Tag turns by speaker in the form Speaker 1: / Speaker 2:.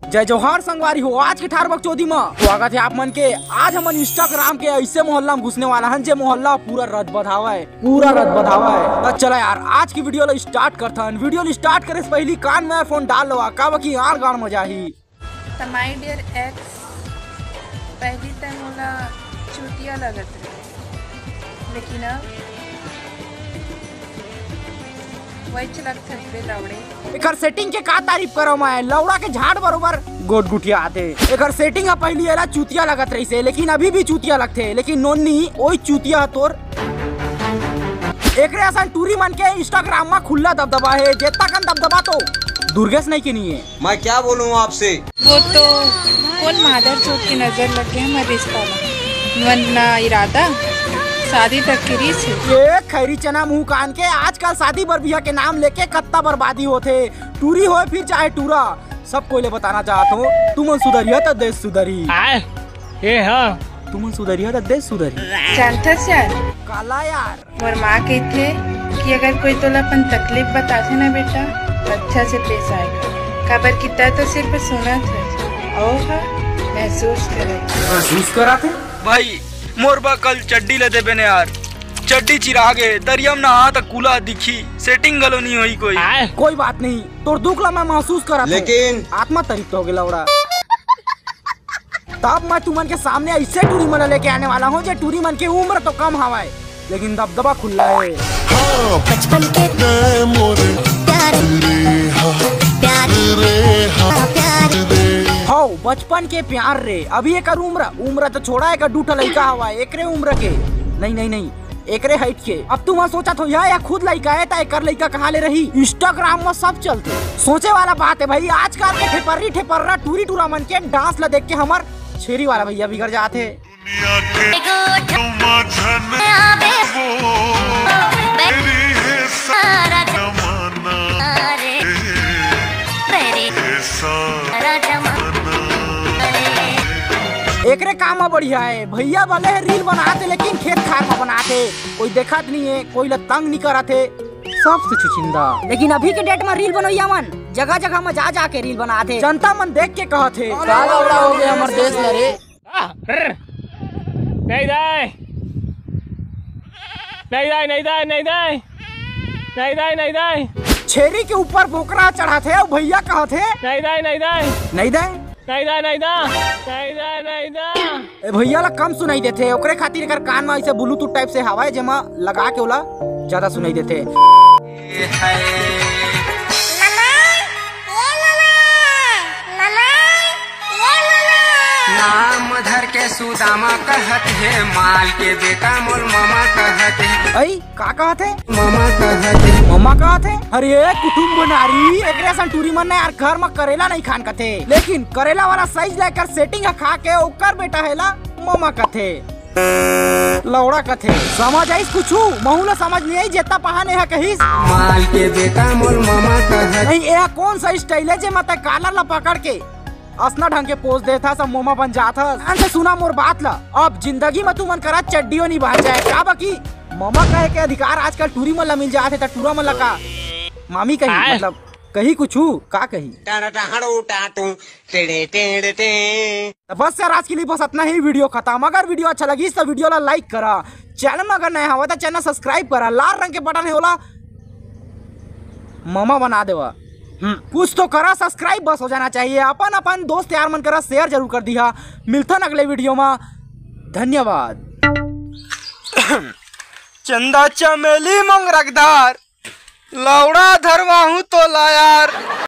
Speaker 1: जय जोहार संगवारी हो। आज के 18 बकचोदी में स्वागत है आप मन के। आज हम इंस्टाग्राम के ऐसे मोहल्ला में घुसने वाला है जे मोहल्ला पूरा रद बधावा है, पूरा रद बधावा है। तो चला यार आज की वीडियो लो स्टार्ट करता है। वीडियो लो स्टार्ट करे से पहले कान में फोन डाल लो का बाकी यार गान मजा ही।
Speaker 2: माय डियर एक्स पहली टाइम होला चुटिया लगत रहे, लेकिन अब वही चलत थे लौड़े।
Speaker 1: एकर सेटिंग के का तारीफ करो मैं, लौड़ा के झाड़ बरोबर गोट गुटिया आते। एकर सेटिंग पहली एला चुतिया लगत रही से, लेकिन अभी भी चुतिया लगते। लेकिन नोनी ओई चुतिया तोर एकरे असन टूरी मन के इंस्टाग्राम में खुला दबदबा है। जेता कन दबदबा तो दुर्गेश नहीं के नहीं है।
Speaker 3: मैं क्या बोलूँ आपसे,
Speaker 2: वो तो कौन मादर चौथ की नजर लग गया हमारे रिश्ता में, वरना इरादा शादी तक की रीच है।
Speaker 1: ये खैरी चना मुंह कान के आजकल शादी बर बिया के नाम लेके कत्ता बर्बादी होते। टूरी हो फिर चाहे टूरा, सब कोई ले बताना चाहता हूँ तुम सुधरिया तो देश सुधरी। तुम सुधरिया तो देश सुधरी।
Speaker 2: जानता यार
Speaker 1: काला यार
Speaker 2: मोर माँ कहते कि अगर कोई तोला अपन तकलीफ बताते ना बेटा अच्छा से पेश आएगा। खबर कितना तो सिर्फ सुना था और महसूस
Speaker 1: करा थे
Speaker 4: भाई। मोरबा कल चड्डी लेते बने यार, चड्डी चिरागे दरियम ना हाथ कूला दिखी, सेटिंग गलो नहीं हुई कोई
Speaker 1: बात नहीं। तोर दुख ला मैं महसूस करा,
Speaker 3: लेकिन
Speaker 1: आत्मा तरीफ तो हो गया लौड़ा। तब मैं तुमन के सामने ऐसे टूरी मन लेके आने वाला हूँ जे टूरी मन की उम्र तो कम हवा है लेकिन दबदबा खुला है।
Speaker 5: बचपन के मोरे
Speaker 1: हाँ बचपन के प्यार रे। अभी एक उम्र तो छोड़ा है डूठा लड़का हवा एकरे उम्र के नहीं एकरे हाइट के। अब तुम सोचा तो या खुद लड़का है ता एकर लड़का कहाँ ले रही। इंस्टाग्राम में सब चलते सोचे वाला बात है भाई। आजकल के ठेपर्रा टूरी टूरा मन के डांस ला देख के हमार छेरी वाला भैया बिगड़ जाते। एकरे काम बढ़िया है भैया भले है रील बनाते लेकिन खेत खार में बनाते। कोई देखा नहीं है, कोई ला तंग नहीं कराते, सबसे छुचिंदा। लेकिन अभी के डेट में रील बनोइया मन जगह जगह में जा जाके रील बनाते। जनता मन देख के कहते हो गया हमारे देश लरे। नहीं छेरी के ऊपर बोकरा चढ़ाते और भैया कहते भैया ला कम सुनाई देते। ओकरे खातिर एकर कान में ऐसे ब्लूटूथ टाइप से हवा है जेमा लगा के ओला ज्यादा सुनाई देते।
Speaker 3: नाम धर के सुदामा कहत है, माल के बेटा मोर मामा कहत है।
Speaker 1: ऐ का कहते
Speaker 3: मामा
Speaker 1: कहत है। अरे कुटुम्ब नारी एकरे सन टूरी मन यार घर में करेला नहीं खान कथे, लेकिन करेला वाला साइज लेकर सेटिंग खा के ओकर बेटा हैला मामा कथे लौड़ा कथे। समझ आई कुछ महूला समझ नहीं आई जेता पहाने है कहिस
Speaker 3: माल के बेटा मोर मामा कहत।
Speaker 1: नहीं ये कौन सा स्टाइल है जे मत कालर ला पकड़ के असना ढंग के पोज देता सब मोमा बन जाता। से सुना मोर बात ला, अब जिंदगी में तू मन करा चड्डियों नहीं बांध जाए क्या बाकी मामा कहे के अधिकार आजकल टूरी मन ला मिल जाते था। टूरा मन ला का मामी कही मतलब कही कुछ का कही। बस यार आज के लिए बस इतना ही। वीडियो खत्म। अगर वीडियो अच्छा लगी तो वीडियो ला लाइक करा, चैनल में अगर नया हुआ तो चैनल सब्सक्राइब करा, लाल रंग के बटन है होला मामा बना देवा। कुछ तो करा सब्सक्राइब बस हो जाना चाहिए। अपन दोस्त यार मन करा शेयर जरूर कर दिया। मिलता अगले वीडियो में, धन्यवाद।
Speaker 4: चंदा चमेली मोंगरकदार लौड़ा धरवाहू तो ला यार।